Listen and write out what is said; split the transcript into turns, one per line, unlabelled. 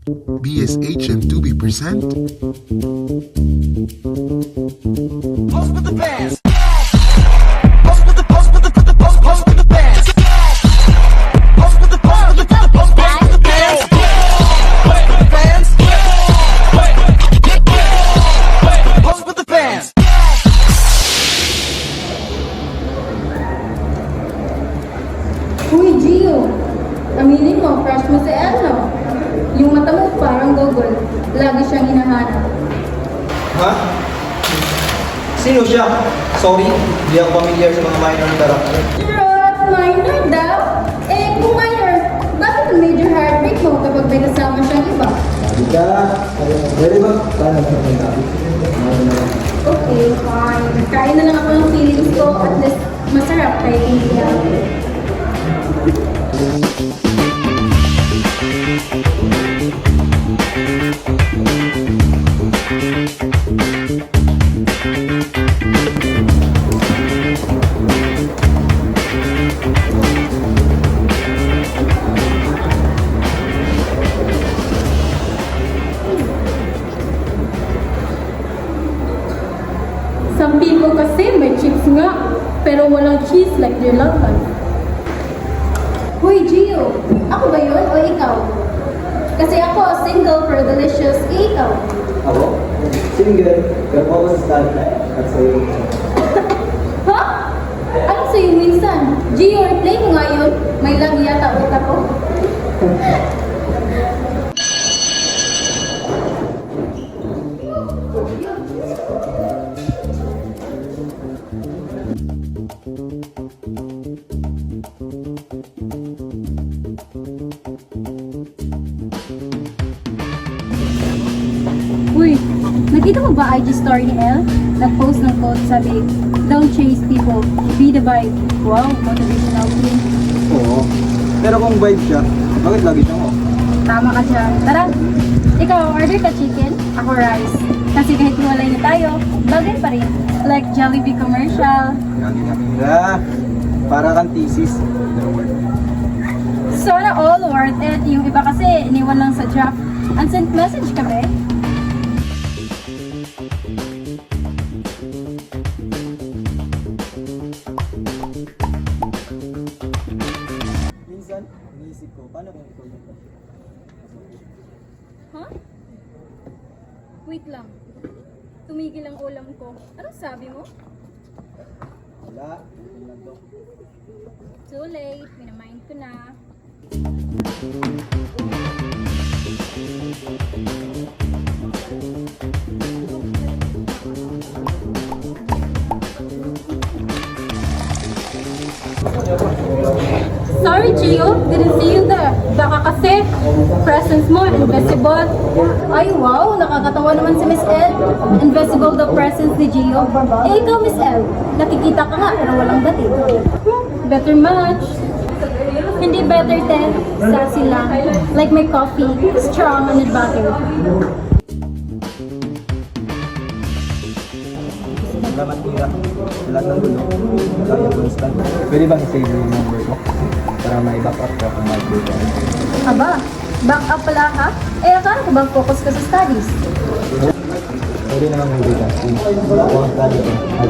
BSHM2B present
Post with the bands. Post with the post with the put the post with the bands. Post with the post with the post with the bands. Post with the bands. Post with the bands.
Uy, Gio! Aminin mo, crush mo si Elle, no? Yung mata mo parang gogol. Lagi siyang hinahanap.
Ha? Sino siya? Sorry, hindi ako familiar sa mga minor character.
Trot, minor daw? Eh, kung minor, bakit ang major heartbreak mo kapag may kasama siyang iba?
Sabi ka, pwede ba? Paano ba ang gabi?
Okay, fine. Kain na lang ako ng feelings ko at least masarap kahit hindi lang. Some people kasi may chips nga, pero walang cheese like their love life. Hoy, Gio! Ako ba yun o ikaw? Kasi ako, single pero delicious, ikaw.
Ako? Single, pero ako sa start at sa'yo.
Ha? Anong sa'yo minsan? Gio, replay mo nga yun. May lag yata utak ko. Uy, nakita mo ba IG story ni Elle? Nag-post ng quote, sabi, "Don't chase people, be the vibe." Wow, motivational queen.
Oo. Pero kung vibe siya, bakit lagi siyang off?
Tama ka dyan. Tara, ikaw order ka chicken, ako rice. Kasi kahit hiwalay na tayo, bagay pa rin. Like Jollibee commercial.
Lagi na pira. Para kang thesis.
Sana all worth it. Yung iba kasi iniwan lang sa draft. Unsent message ka ba?
Minsan, iniisip ko, paano kung ikaw yung
Huh? Wait lang. Tumigil ang ulam ko. Anong sabi mo?
wala? Yun lang to.
Too late. Minamind ko na. Sorry, Gio. Didn't see you there. Baka kasi presence mo, invisible. Ay, wow. Nakakatawa naman si Miss Elle. Invisible the presence ni Gio. Eh, ikaw, Miss Elle. Nakikita ka nga, pero walang dating. Better match. Hindi better, te. Sassy lang. Like my coffee. Strong and butter.
Salamat Mira. Lahat ng gulo. Kaya constant. Pwede bang i-save yung number ko? Para may backup ka kung may gulo.
Aba, back up pala ka? Eh, akala ko bang focus ka sa studies?
Pwede naman yung data. Ako ang study ko. At